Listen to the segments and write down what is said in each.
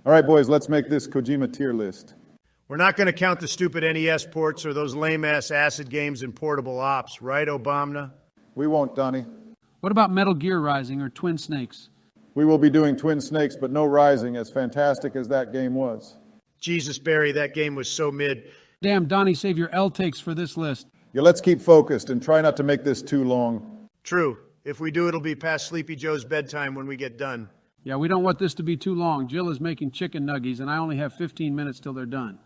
All right, boys, let's make this Kojima tier list. We're not going to count the stupid NES ports or those lame-ass acid games in portable ops, right, Obama? We won't, Donnie. What about Metal Gear Rising or Twin Snakes? We will be doing Twin Snakes, but no Rising, as fantastic as that game was. Jesus, Barry, that game was so mid. Damn, Donnie, save your L takes for this list. Yeah, let's keep focused and try not to make this too long. True. If we do, it'll be past Sleepy Joe's bedtime when we get done. Yeah, we don't want this to be too long. Jill is making chicken nuggies, and I only have 15 minutes till they're done.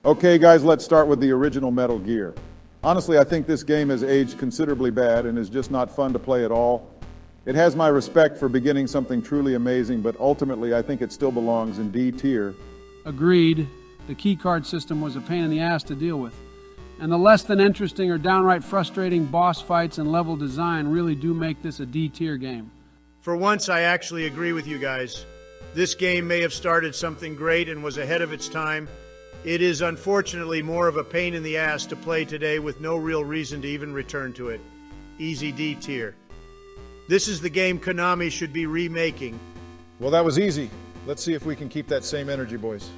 Okay, guys, let's start with the original Metal Gear. Honestly, I think this game has aged considerably bad and is just not fun to play at all. It has my respect for beginning something truly amazing, but ultimately I think it still belongs in D tier. Agreed. The keycard system was a pain in the ass to deal with. And the less than interesting or downright frustrating boss fights and level design really do make this a D tier game. For once, I actually agree with you guys. This game may have started something great and was ahead of its time. It is unfortunately more of a pain in the ass to play today with no real reason to even return to it. Easy D tier. This is the game Konami should be remaking. Well, that was easy. Let's see if we can keep that same energy, boys.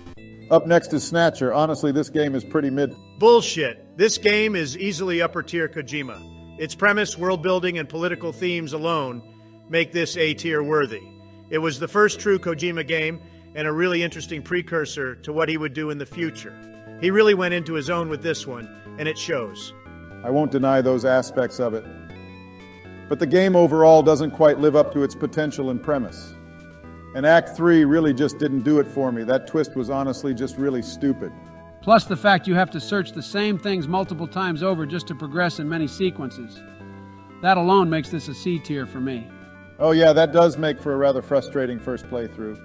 Up next is Snatcher. Honestly, this game is pretty mid. Bullshit. This game is easily upper tier Kojima. Its premise, world building, and political themes alone make this A tier worthy. It was the first true Kojima game and a really interesting precursor to what he would do in the future. He really went into his own with this one, and it shows. I won't deny those aspects of it. But the game overall doesn't quite live up to its potential and premise. And Act 3 really just didn't do it for me. That twist was honestly just really stupid. Plus the fact you have to search the same things multiple times over just to progress in many sequences. That alone makes this a C tier for me. Oh yeah, that does make for a rather frustrating first playthrough.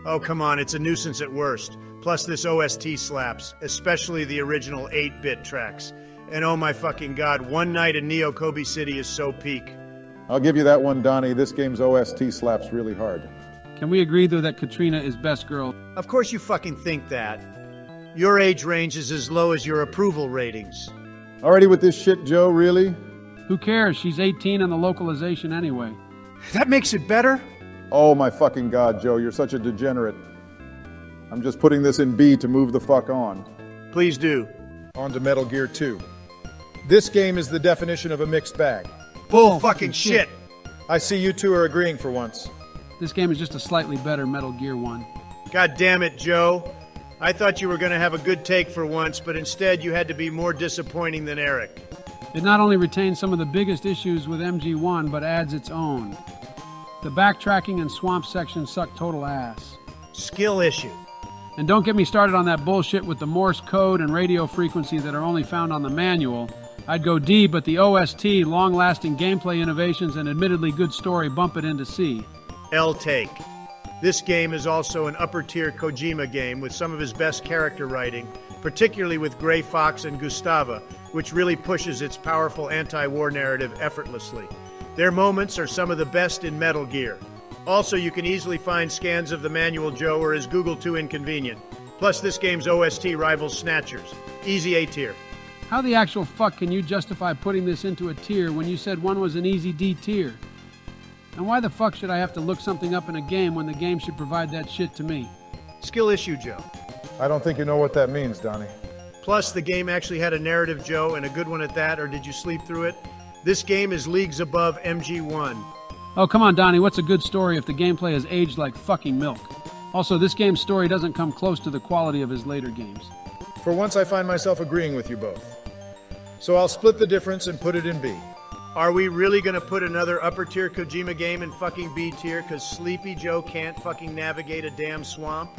Oh, come on, it's a nuisance at worst. Plus this OST slaps, especially the original 8-bit tracks. And oh my fucking god, One Night in Neo Kobe City is so peak. I'll give you that one, Donnie. This game's OST slaps really hard. Can we agree, though, that Katrina is best girl? Of course you fucking think that. Your age range is as low as your approval ratings. Already with this shit, Joe, really? Who cares? She's 18 in the localization anyway. That makes it better? Oh my fucking god, Joe, you're such a degenerate. I'm just putting this in B to move the fuck on. Please do. On to Metal Gear 2. This game is the definition of a mixed bag. Bull fucking shit. I see you two are agreeing for once. This game is just a slightly better Metal Gear 1. God damn it, Joe. I thought you were going to have a good take for once, but instead you had to be more disappointing than Eric. It not only retains some of the biggest issues with MG1, but adds its own. The backtracking and swamp sections suck total ass. Skill issue. And don't get me started on that bullshit with the Morse code and radio frequency that are only found on the manual. I'd go D, but the OST, long-lasting gameplay innovations, and admittedly good story bump it into C. L take. This game is also an upper-tier Kojima game with some of his best character writing, particularly with Gray Fox and Gustava, which really pushes its powerful anti-war narrative effortlessly. Their moments are some of the best in Metal Gear. Also, you can easily find scans of the manual, Joe, or is Google too inconvenient? Plus, this game's OST rivals Snatcher's. Easy A tier. How the actual fuck can you justify putting this into a tier when you said one was an easy D tier? And why the fuck should I have to look something up in a game when the game should provide that shit to me? Skill issue, Joe. I don't think you know what that means, Donnie. Plus, the game actually had a narrative, Joe, and a good one at that, or did you sleep through it? This game is leagues above MG1. Oh, come on, Donnie, what's a good story if the gameplay has aged like fucking milk? Also, this game's story doesn't come close to the quality of his later games. For once, I find myself agreeing with you both. So I'll split the difference and put it in B. Are we really gonna put another upper tier Kojima game in fucking B tier cause Sleepy Joe can't fucking navigate a damn swamp?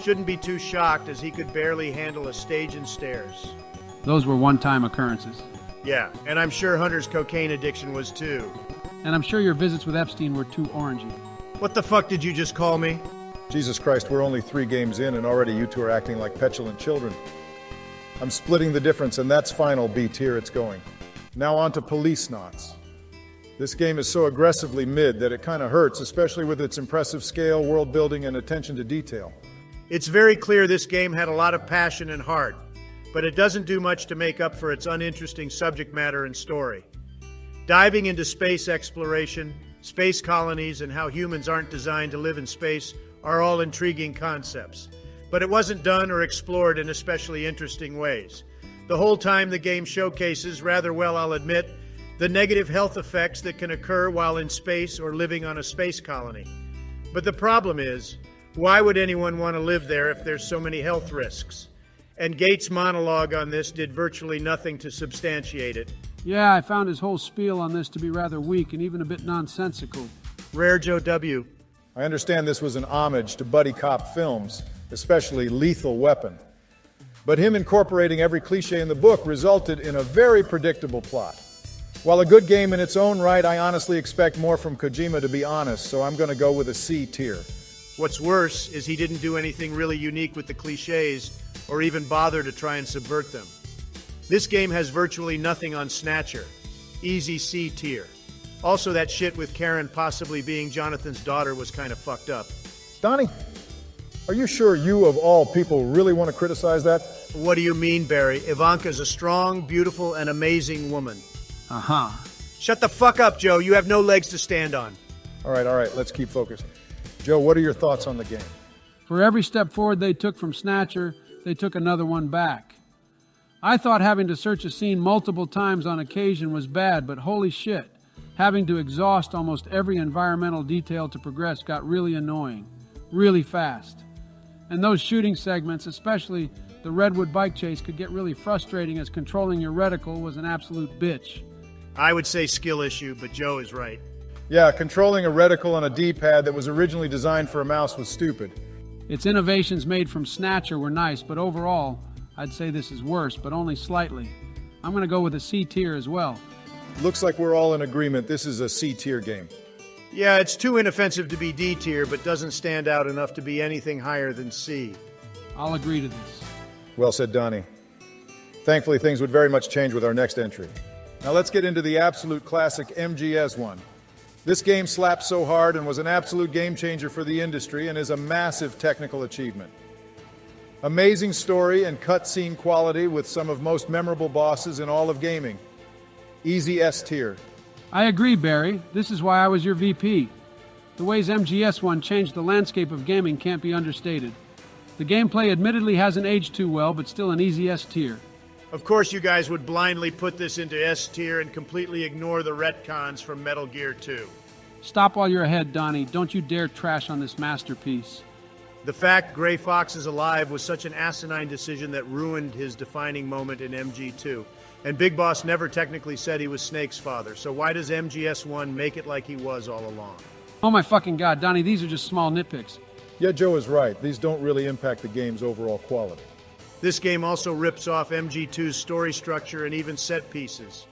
Shouldn't be too shocked as he could barely handle a stage and stairs. Those were one-time occurrences. Yeah, and I'm sure Hunter's cocaine addiction was too. And I'm sure your visits with Epstein were too orangey. What the fuck did you just call me? Jesus Christ, we're only 3 games in and already you two are acting like petulant children. I'm splitting the difference and that's final B tier it's going. Now on to Policenauts. This game is so aggressively mid that it kind of hurts, especially with its impressive scale, world building, and attention to detail. It's very clear this game had a lot of passion and heart, but it doesn't do much to make up for its uninteresting subject matter and story. Diving into space exploration, Space colonies and how humans aren't designed to live in space are all intriguing concepts, but it wasn't done or explored in especially interesting ways. The whole time the game showcases, rather well I'll admit, the negative health effects that can occur while in space or living on a space colony. But the problem is, why would anyone want to live there if there's so many health risks? And Gates' monologue on this did virtually nothing to substantiate it. Yeah, I found his whole spiel on this to be rather weak and even a bit nonsensical. Rare Joe W. I understand this was an homage to buddy cop films, especially Lethal Weapon. But him incorporating every cliche in the book resulted in a very predictable plot. While a good game in its own right, I honestly expect more from Kojima, to be honest, so I'm going to go with a C tier. What's worse is he didn't do anything really unique with the cliches or even bother to try and subvert them. This game has virtually nothing on Snatcher. Easy C tier. Also, that shit with Karen possibly being Jonathan's daughter was kind of fucked up. Donnie, are you sure you, of all people, really want to criticize that? What do you mean, Barry? Ivanka's a strong, beautiful, and amazing woman. Uh-huh. Shut the fuck up, Joe. You have no legs to stand on. All right, let's keep focused. Joe, what are your thoughts on the game? For every step forward they took from Snatcher, they took another one back. I thought having to search a scene multiple times on occasion was bad, but holy shit, having to exhaust almost every environmental detail to progress got really annoying, really fast. And those shooting segments, especially the Redwood bike chase, could get really frustrating as controlling your reticle was an absolute bitch. I would say skill issue, but Joe is right. Yeah, controlling a reticle on a D-pad that was originally designed for a mouse was stupid. Its innovations made from Snatcher were nice, but overall, I'd say this is worse, but only slightly. I'm going to go with a C tier as well. Looks like we're all in agreement this is a C-tier game. Yeah, it's too inoffensive to be D tier, but doesn't stand out enough to be anything higher than C. I'll agree to this. Well said, Donnie. Thankfully, things would very much change with our next entry. Now let's get into the absolute classic MGS one. This game slapped so hard and was an absolute game changer for the industry and is a massive technical achievement. Amazing story and cutscene quality with some of most memorable bosses in all of gaming. Easy S tier. I agree, Barry. This is why I was your VP. The ways MGS1 changed the landscape of gaming can't be understated. The gameplay admittedly hasn't aged too well, but still an easy S tier. Of course you guys would blindly put this into S tier and completely ignore the retcons from Metal Gear 2. Stop while you're ahead, Donnie. Don't you dare trash on this masterpiece. The fact Gray Fox is alive was such an asinine decision that ruined his defining moment in MG2. And Big Boss never technically said he was Snake's father, so why does MGS1 make it like he was all along? Oh my fucking god, Donnie, these are just small nitpicks. Yeah, Joe is right. These don't really impact the game's overall quality. This game also rips off MG2's story structure and even set pieces.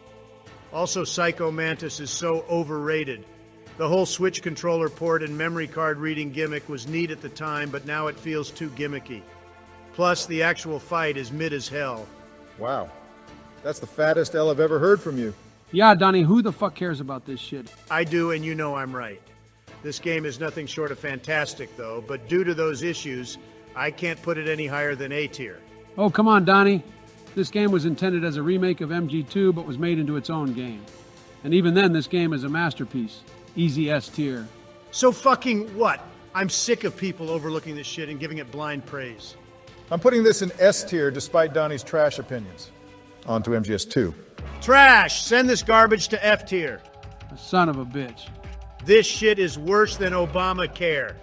Also, Psycho Mantis is so overrated. The whole Switch controller port and memory card reading gimmick was neat at the time, but now it feels too gimmicky. Plus, the actual fight is mid as hell. Wow. That's the fattest L I've ever heard from you. Yeah, Donnie, who the fuck cares about this shit? I do, and you know I'm right. This game is nothing short of fantastic, though, but due to those issues, I can't put it any higher than A tier. Oh, come on, Donnie. This game was intended as a remake of MG2, but was made into its own game. And even then, this game is a masterpiece. Easy S tier. So fucking what? I'm sick of people overlooking this shit and giving it blind praise. I'm putting this in S tier despite Donnie's trash opinions. On to MGS2. Trash! Send this garbage to F tier. A son of a bitch. This shit is worse than Obamacare.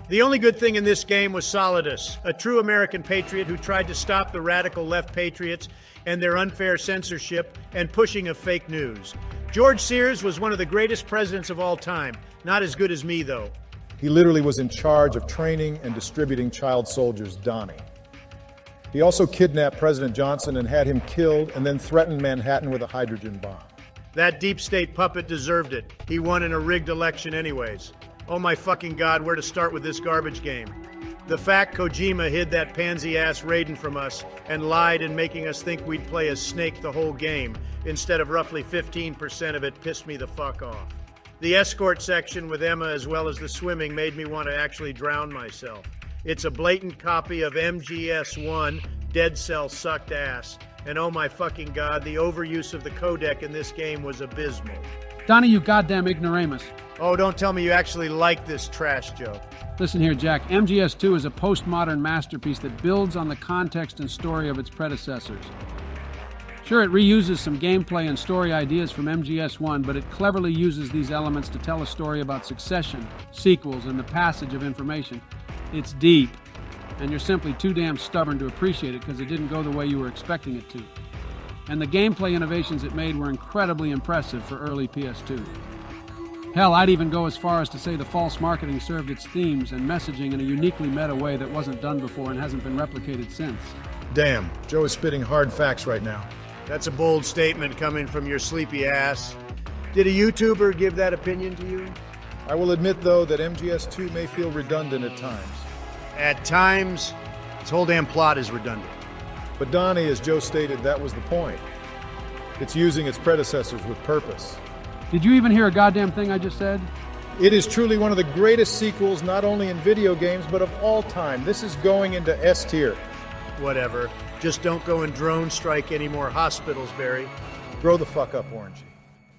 The only good thing in this game was Solidus, a true American patriot who tried to stop the radical left patriots and their unfair censorship and pushing of fake news. George Sears was one of the greatest presidents of all time. Not as good as me, though. He literally was in charge of training and distributing child soldiers, Donnie. He also kidnapped President Johnson and had him killed and then threatened Manhattan with a hydrogen bomb. That deep state puppet deserved it. He won in a rigged election anyways. Oh my fucking god, where to start with this garbage game? The fact Kojima hid that pansy-ass Raiden from us and lied in making us think we'd play as Snake the whole game, instead of roughly 15% of it, pissed me the fuck off. The escort section with Emma as well as the swimming made me want to actually drown myself. It's a blatant copy of MGS1, Dead Cell sucked ass. And oh my fucking god, the overuse of the codec in this game was abysmal. Donnie, you goddamn ignoramus. Oh, don't tell me you actually like this trash, Joe. Listen here, Jack. MGS2 is a postmodern masterpiece that builds on the context and story of its predecessors. Sure, it reuses some gameplay and story ideas from MGS1, but it cleverly uses these elements to tell a story about succession, sequels, and the passage of information. It's deep, and you're simply too damn stubborn to appreciate it because it didn't go the way you were expecting it to. And the gameplay innovations it made were incredibly impressive for early PS2. Hell, I'd even go as far as to say the false marketing served its themes and messaging in a uniquely meta way that wasn't done before and hasn't been replicated since. Damn, Joe is spitting hard facts right now. That's a bold statement coming from your sleepy ass. Did a YouTuber give that opinion to you? I will admit, though, that MGS2 may feel redundant at times. At times, its whole damn plot is redundant. But Donnie, as Joe stated, that was the point. It's using its predecessors with purpose. Did you even hear a goddamn thing I just said? It is truly one of the greatest sequels, not only in video games, but of all time. This is going into S tier. Whatever. Just don't go and drone strike any more hospitals, Barry. Grow the fuck up, Orangey.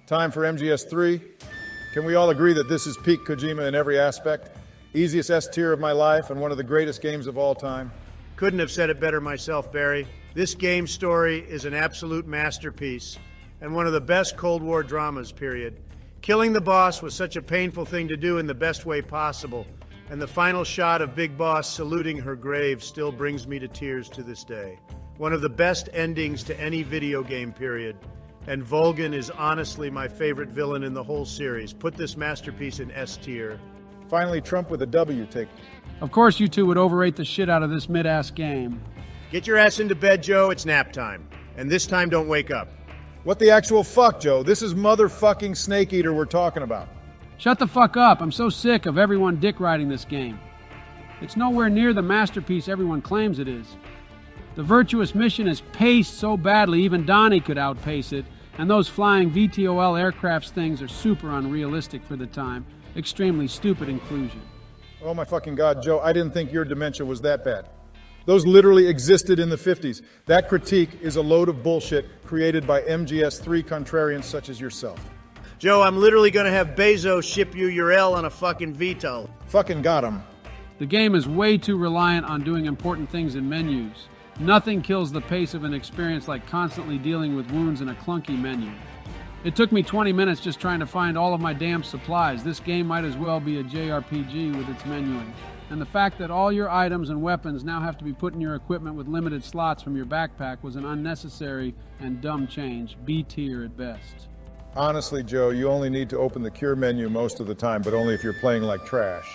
Time for MGS3. Can we all agree that this is peak Kojima in every aspect? Easiest S tier of my life and one of the greatest games of all time. Couldn't have said it better myself, Barry. This game story is an absolute masterpiece and one of the best Cold War dramas, period. Killing the boss was such a painful thing to do in the best way possible, and the final shot of Big Boss saluting her grave still brings me to tears to this day. One of the best endings to any video game, period. And Volgan is honestly my favorite villain in the whole series. Put this masterpiece in S tier. Finally, Trump with a W take. Of course you two would overrate the shit out of this mid-ass game. Get your ass into bed, Joe. It's nap time. And this time, don't wake up. What the actual fuck, Joe? This is motherfucking Snake Eater we're talking about. Shut the fuck up. I'm so sick of everyone dick-riding this game. It's nowhere near the masterpiece everyone claims it is. The virtuous mission is paced so badly even Donnie could outpace it, and those flying VTOL aircrafts things are super unrealistic for the time. Extremely stupid inclusion. Oh my fucking God, Joe, I didn't think your dementia was that bad. Those literally existed in the 50s. That critique is a load of bullshit created by MGS3 contrarians such as yourself. Joe, I'm literally gonna have Bezos ship you your L on a fucking VTOL. Fucking got him. The game is way too reliant on doing important things in menus. Nothing kills the pace of an experience like constantly dealing with wounds in a clunky menu. It took me 20 minutes just trying to find all of my damn supplies. This game might as well be a JRPG with its menuing. And the fact that all your items and weapons now have to be put in your equipment with limited slots from your backpack was an unnecessary and dumb change. B tier at best. Honestly, Joe, you only need to open the cure menu most of the time, but only if you're playing like trash.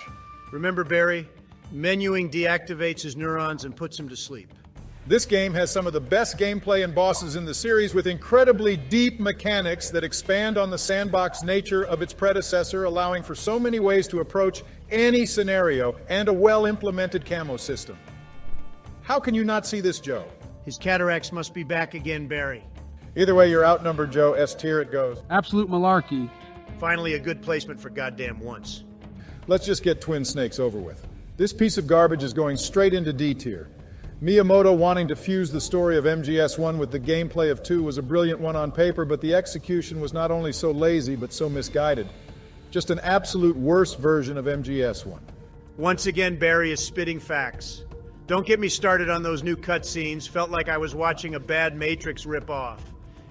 Remember, Barry? Menuing deactivates his neurons and puts him to sleep. This game has some of the best gameplay and bosses in the series with incredibly deep mechanics that expand on the sandbox nature of its predecessor, allowing for so many ways to approach any scenario and a well-implemented camo system. How can you not see this, Joe? His cataracts must be back again, Barry. Either way, you're outnumbered, Joe. S tier it goes. Absolute malarkey. Finally, a good placement for goddamn once. Let's just get Twin Snakes over with. This piece of garbage is going straight into D tier. Miyamoto wanting to fuse the story of MGS1 with the gameplay of 2 was a brilliant one on paper, but the execution was not only so lazy, but so misguided. Just an absolute worse version of MGS1. Once again, Barry is spitting facts. Don't get me started on those new cutscenes. Felt like I was watching a bad Matrix ripoff.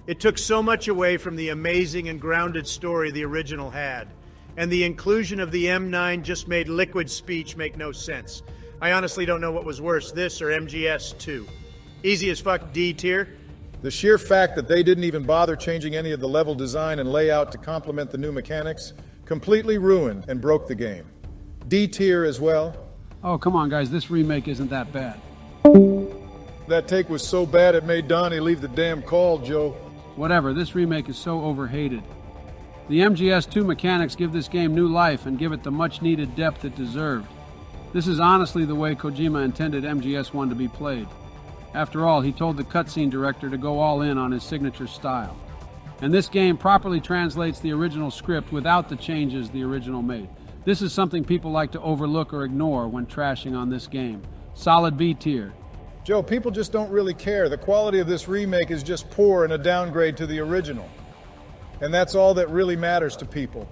It took so much away from the amazing and grounded story the original had. And the inclusion of the M9 just made liquid speech make no sense. I honestly don't know what was worse, this or MGS2. Easy as fuck D tier. The sheer fact that they didn't even bother changing any of the level design and layout to complement the new mechanics completely ruined and broke the game. D tier as well. Oh, come on, guys. This remake isn't that bad. That take was so bad it made Donnie leave the damn call, Joe. Whatever. This remake is so overhated. The MGS2 mechanics give this game new life and give it the much-needed depth it deserved. This is honestly the way Kojima intended MGS1 to be played. After all, he told the cutscene director to go all in on his signature style. And this game properly translates the original script without the changes the original made. This is something people like to overlook or ignore when trashing on this game. Solid B tier. Joe, people just don't really care. The quality of this remake is just poor and a downgrade to the original. And that's all that really matters to people.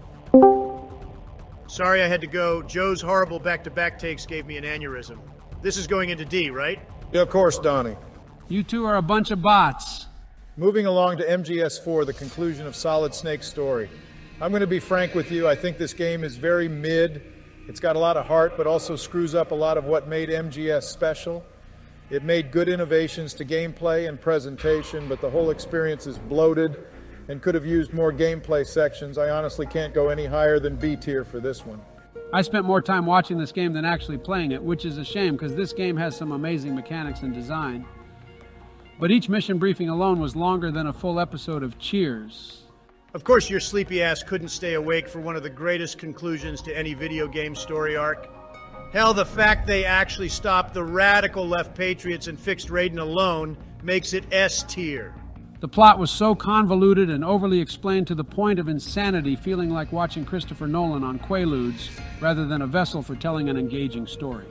Sorry I had to go. Joe's horrible back-to-back takes gave me an aneurysm. This is going into D, right? Yeah, of course, Donnie. You two are a bunch of bots. Moving along to MGS4, the conclusion of Solid Snake's story. I'm going to be frank with you. I think this game is very mid. It's got a lot of heart, but also screws up a lot of what made MGS special. It made good innovations to gameplay and presentation, but the whole experience is bloated and could have used more gameplay sections. I honestly can't go any higher than B tier for this one. I spent more time watching this game than actually playing it, which is a shame because this game has some amazing mechanics and design. But each mission briefing alone was longer than a full episode of Cheers. Of course, your sleepy ass couldn't stay awake for one of the greatest conclusions to any video game story arc. Hell, the fact they actually stopped the radical left patriots and fixed Raiden alone makes it S tier. The plot was so convoluted and overly explained to the point of insanity, feeling like watching Christopher Nolan on Quaaludes rather than a vessel for telling an engaging story,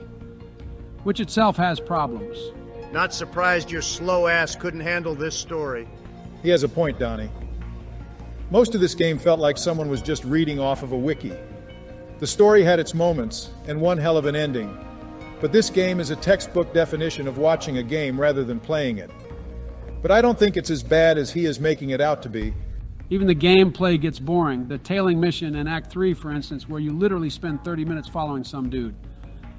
which itself has problems. Not surprised your slow ass couldn't handle this story. He has a point, Donnie. Most of this game felt like someone was just reading off of a wiki. The story had its moments, and one hell of an ending. But this game is a textbook definition of watching a game rather than playing it. But I don't think it's as bad as he is making it out to be. Even the gameplay gets boring. The tailing mission in Act 3, for instance, where you literally spend 30 minutes following some dude.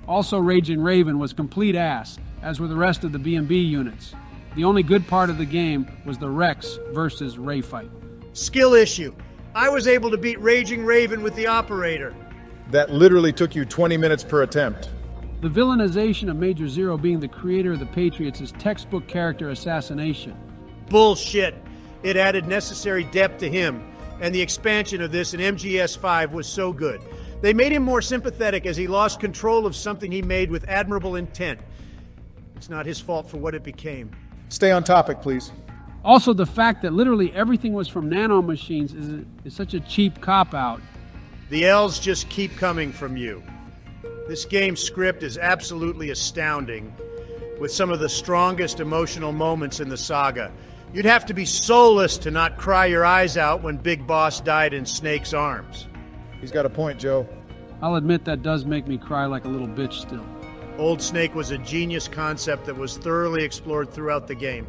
Also, Raging Raven was complete ass, as were the rest of the B&B units. The only good part of the game was the Rex versus Ray fight. Skill issue. I was able to beat Raging Raven with the operator. That literally took you 20 minutes per attempt. The villainization of Major Zero being the creator of the Patriots is textbook character assassination. Bullshit. It added necessary depth to him, and the expansion of this in MGS5 was so good. They made him more sympathetic as he lost control of something he made with admirable intent. It's not his fault for what it became. Stay on topic, please. Also, the fact that literally everything was from nanomachines is such a cheap cop-out. The L's just keep coming from you. This game's script is absolutely astounding, with some of the strongest emotional moments in the saga. You'd have to be soulless to not cry your eyes out when Big Boss died in Snake's arms. He's got a point, Joe. I'll admit that does make me cry like a little bitch still. Old Snake was a genius concept that was thoroughly explored throughout the game.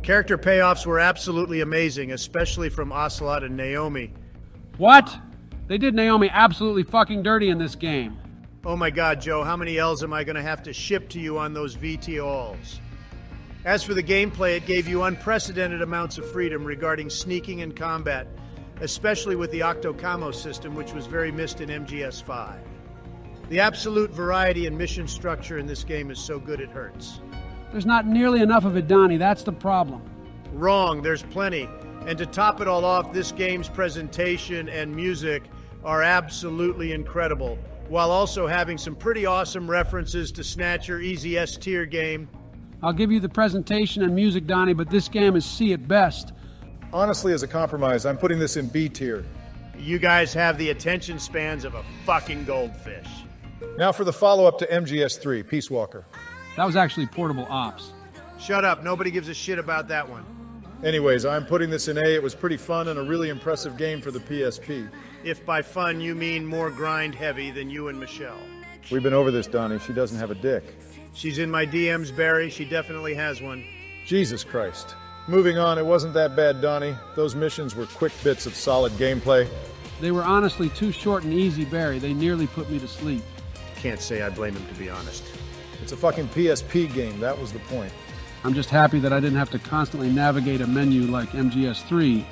Character payoffs were absolutely amazing, especially from Ocelot and Naomi. What? They did Naomi absolutely fucking dirty in this game. Oh my god, Joe, how many L's am I going to have to ship to you on those VTOLs? As for the gameplay, it gave you unprecedented amounts of freedom regarding sneaking and combat, especially with the Octocamo system, which was very missed in MGS5. The absolute variety and mission structure in this game is so good it hurts. There's not nearly enough of it, Donnie. That's the problem. Wrong, there's plenty. And to top it all off, this game's presentation and music are absolutely incredible, while also having some pretty awesome references to Snatcher, easy S-tier game. I'll give you the presentation and music, Donnie, but this game is C at best. Honestly, as a compromise, I'm putting this in B tier. You guys have the attention spans of a fucking goldfish. Now for the follow-up to MGS3, Peace Walker. That was actually Portable Ops. Shut up, nobody gives a shit about that one. Anyways, I'm putting this in A. It was pretty fun and a really impressive game for the PSP. If by fun you mean more grind heavy than you and Michelle. We've been over this, Donnie. She doesn't have a dick. She's in my DMs, Barry. She definitely has one. Jesus Christ. Moving on, it wasn't that bad, Donnie. Those missions were quick bits of solid gameplay. They were honestly too short and easy, Barry. They nearly put me to sleep. Can't say I blame him, to be honest. It's a fucking PSP game. That was the point. I'm just happy that I didn't have to constantly navigate a menu like MGS3.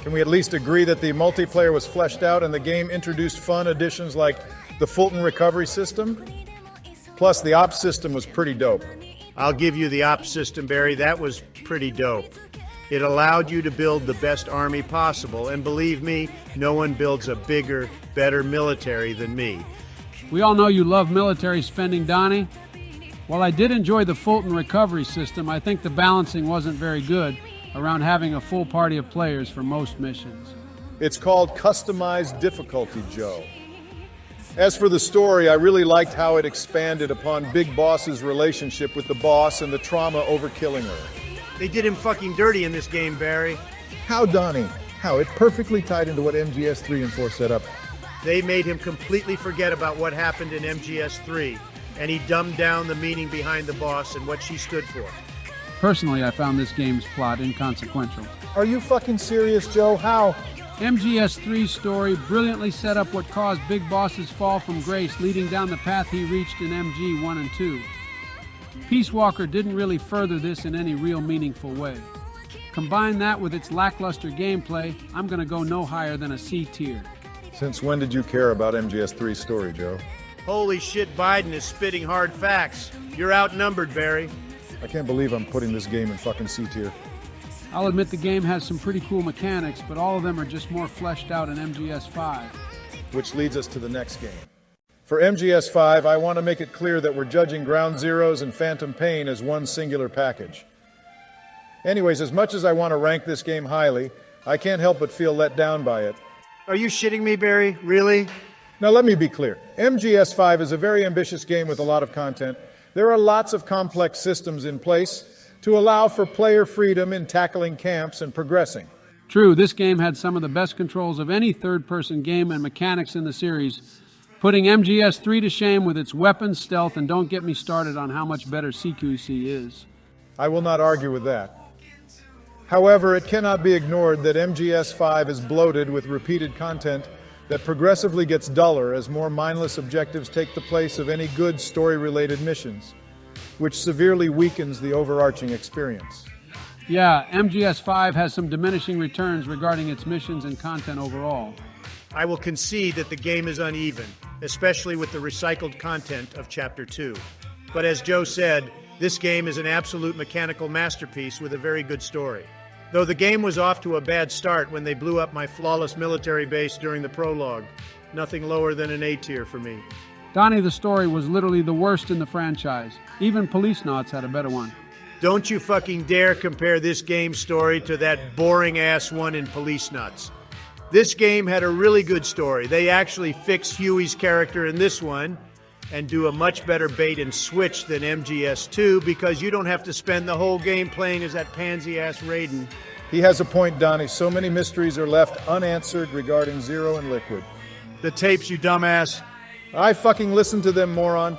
Can we at least agree that the multiplayer was fleshed out and the game introduced fun additions like the Fulton recovery system? Plus, the ops system was pretty dope. I'll give you the ops system, Barry. That was pretty dope. It allowed you to build the best army possible, and believe me, no one builds a bigger, better military than me. We all know you love military spending, Donnie. While I did enjoy the Fulton recovery system, I think the balancing wasn't very good around having a full party of players for most missions. It's called customized difficulty, Joe. As for the story, I really liked how it expanded upon Big Boss's relationship with the boss and the trauma over killing her. They did him fucking dirty in this game, Barry. How, Donnie? How? It perfectly tied into what MGS 3 and 4 set up. They made him completely forget about what happened in MGS3, and he dumbed down the meaning behind the boss and what she stood for. Personally, I found this game's plot inconsequential. Are you fucking serious, Joe? How? MGS3's story brilliantly set up what caused Big Boss's fall from grace, leading down the path he reached in MG 1 and 2. Peace Walker didn't really further this in any real meaningful way. Combine that with its lackluster gameplay, I'm gonna go no higher than a C tier. Since when did you care about MGS 3's story, Joe? Holy shit, Biden is spitting hard facts. You're outnumbered, Barry. I can't believe I'm putting this game in fucking C tier. I'll admit the game has some pretty cool mechanics, but all of them are just more fleshed out in MGS5. Which leads us to the next game. For MGS 5, I want to make it clear that we're judging Ground Zeroes and Phantom Pain as one singular package. Anyways, as much as I want to rank this game highly, I can't help but feel let down by it. Are you shitting me, Barry? Really? Now let me be clear. MGS 5 is a very ambitious game with a lot of content. There are lots of complex systems in place to allow for player freedom in tackling camps and progressing. True, this game had some of the best controls of any third-person game and mechanics in the series, putting MGS3 to shame with its weapons, stealth, and don't get me started on how much better CQC is. I will not argue with that. However, it cannot be ignored that MGS 5 is bloated with repeated content that progressively gets duller as more mindless objectives take the place of any good story-related missions, which severely weakens the overarching experience. Yeah, MGS5 has some diminishing returns regarding its missions and content overall. I will concede that the game is uneven, especially with the recycled content of Chapter 2. But as Joe said, this game is an absolute mechanical masterpiece with a very good story. Though the game was off to a bad start when they blew up my flawless military base during the prologue, nothing lower than an A tier for me. Donnie, the story was literally the worst in the franchise. Even Policenauts had a better one. Don't you fucking dare compare this game's story to that boring-ass one in Policenauts. This game had a really good story. They actually fix Huey's character in this one and do a much better bait and switch than MGS2 because you don't have to spend the whole game playing as that pansy-ass Raiden. He has a point, Donnie. So many mysteries are left unanswered regarding Zero and Liquid. The tapes, you dumbass. I fucking listened to them, moron.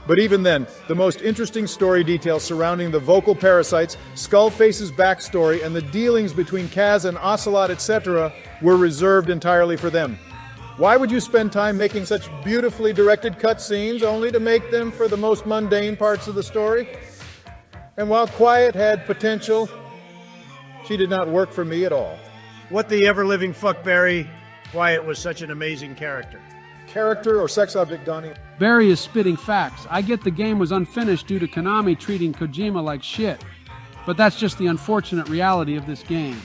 But even then, the most interesting story details surrounding the vocal parasites, Skullface's backstory, and the dealings between Kaz and Ocelot, etc., were reserved entirely for them. Why would you spend time making such beautifully directed cutscenes only to make them for the most mundane parts of the story? And while Quiet had potential, she did not work for me at all. What the ever-living fuck, Barry? Quiet was such an amazing character. Character or sex object, Donnie? Barry is spitting facts. I get the game was unfinished due to Konami treating Kojima like shit. But that's just the unfortunate reality of this game.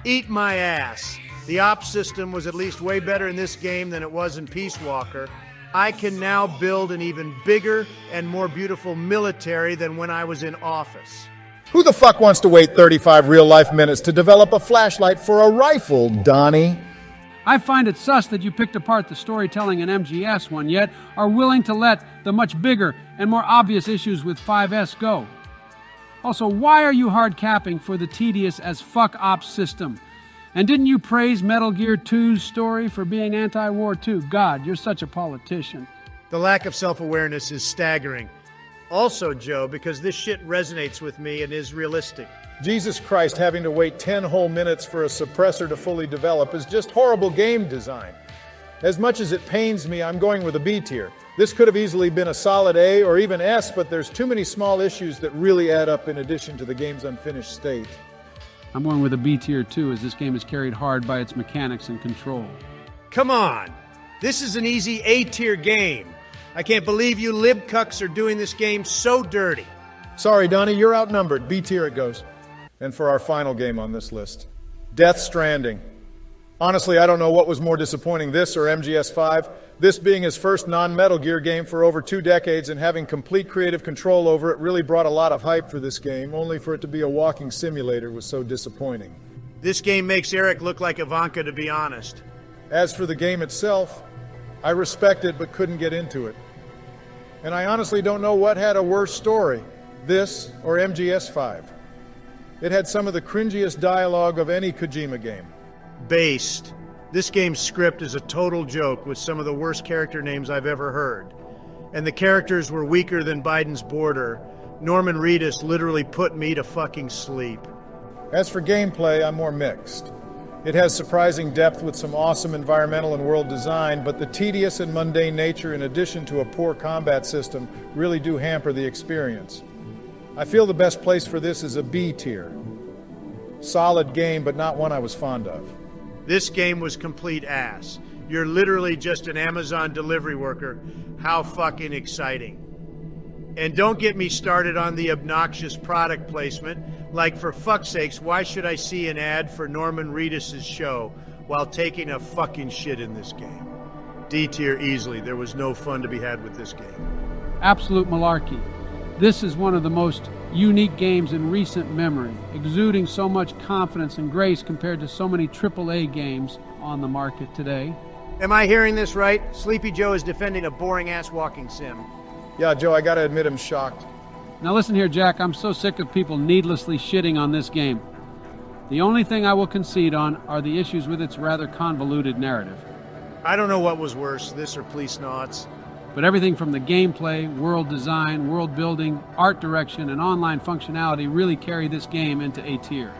Eat my ass. The ops system was at least way better in this game than it was in Peace Walker. I can now build an even bigger and more beautiful military than when I was in office. Who the fuck wants to wait 35 real-life minutes to develop a flashlight for a rifle, Donnie? I find it sus that you picked apart the storytelling in MGS one, yet are willing to let the much bigger and more obvious issues with 5S go. Also, why are you hard capping for the tedious as fuck ops system? And didn't you praise Metal Gear 2's story for being anti-war too? God, you're such a politician. The lack of self-awareness is staggering. Also, Joe, because this shit resonates with me and is realistic. Jesus Christ, having to wait 10 whole minutes for a suppressor to fully develop is just horrible game design. As much as it pains me, I'm going with a B tier. This could have easily been a solid A or even S, but there's too many small issues that really add up in addition to the game's unfinished state. I'm going with a B tier too, as this game is carried hard by its mechanics and control. Come on! This is an easy A-tier game. I can't believe you libcucks are doing this game so dirty. Sorry, Donnie, you're outnumbered. B tier it goes. And for our final game on this list, Death Stranding. Honestly, I don't know what was more disappointing, this or MGS5. This being his first non-Metal Gear game for over 2 decades and having complete creative control over it really brought a lot of hype for this game, only for it to be a walking simulator was so disappointing. This game makes Eric look like Ivanka, to be honest. As for the game itself, I respect it but couldn't get into it. And I honestly don't know what had a worse story, this or MGS5. It had some of the cringiest dialogue of any Kojima game. Based. This game's script is a total joke with some of the worst character names I've ever heard. And the characters were weaker than Biden's border. Norman Reedus literally put me to fucking sleep. As for gameplay, I'm more mixed. It has surprising depth with some awesome environmental and world design, but the tedious and mundane nature in addition to a poor combat system really do hamper the experience. I feel the best place for this is a B tier. Solid game, but not one I was fond of. This game was complete ass. You're literally just an Amazon delivery worker. How fucking exciting. And don't get me started on the obnoxious product placement. Like, for fuck's sakes, why should I see an ad for Norman Reedus' show while taking a fucking shit in this game? D tier easily. There was no fun to be had with this game. Absolute malarkey. This is one of the most unique games in recent memory, exuding so much confidence and grace compared to so many AAA games on the market today. Am I hearing this right? Sleepy Joe is defending a boring-ass walking sim. Yeah, Joe, I gotta admit I'm shocked. Now listen here, Jack, I'm so sick of people needlessly shitting on this game. The only thing I will concede on are the issues with its rather convoluted narrative. I don't know what was worse, this or Policenauts. But everything from the gameplay, world design, world building, art direction, and online functionality really carry this game into A tier.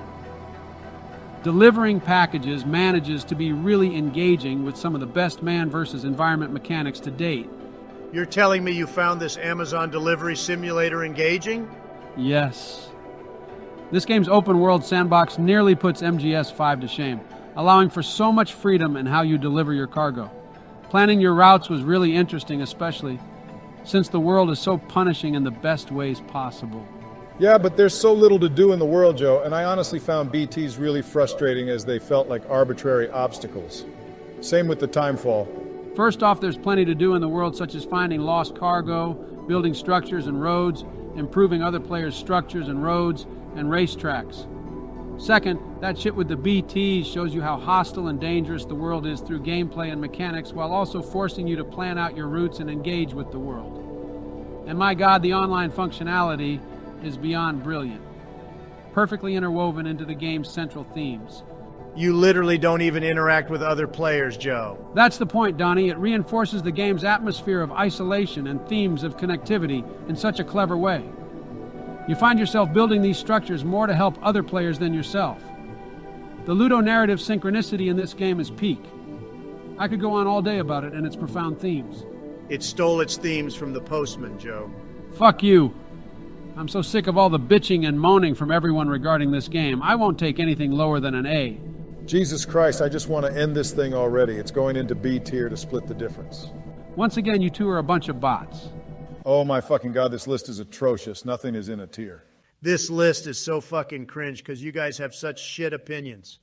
Delivering packages manages to be really engaging with some of the best man versus environment mechanics to date. You're telling me you found this Amazon delivery simulator engaging? Yes. This game's open world sandbox nearly puts MGS5 to shame, allowing for so much freedom in how you deliver your cargo. Planning your routes was really interesting, especially since the world is so punishing in the best ways possible. Yeah, but there's so little to do in the world, Joe, and I honestly found BTs really frustrating as they felt like arbitrary obstacles. Same with the timefall. First off, there's plenty to do in the world, such as finding lost cargo, building structures and roads, improving other players' structures and roads, and racetracks. Second, that shit with the BTs shows you how hostile and dangerous the world is through gameplay and mechanics, while also forcing you to plan out your routes and engage with the world. And my God, the online functionality is beyond brilliant, perfectly interwoven into the game's central themes. You literally don't even interact with other players, Joe. That's the point, Donnie. It reinforces the game's atmosphere of isolation and themes of connectivity in such a clever way. You find yourself building these structures more to help other players than yourself. The ludonarrative synchronicity in this game is peak. I could go on all day about it and its profound themes. It stole its themes from The Postman, Joe. Fuck you. I'm so sick of all the bitching and moaning from everyone regarding this game. I won't take anything lower than an A. Jesus Christ, I just want to end this thing already. It's going into B tier to split the difference. Once again, you two are a bunch of bots. Oh my fucking God, this list is atrocious. Nothing is in a tier. This list is so fucking cringe because you guys have such shit opinions.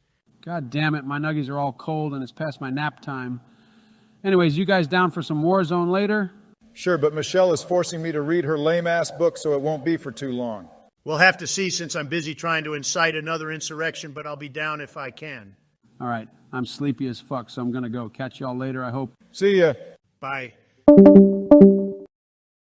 God damn it, my nuggies are all cold and it's past my nap time. Anyways, you guys down for some Warzone later? Sure, but Michelle is forcing me to read her lame-ass book, so it won't be for too long. We'll have to see since I'm busy trying to incite another insurrection, but I'll be down if I can. All right, I'm sleepy as fuck, so I'm gonna go. Catch y'all later, I hope. See ya. Bye.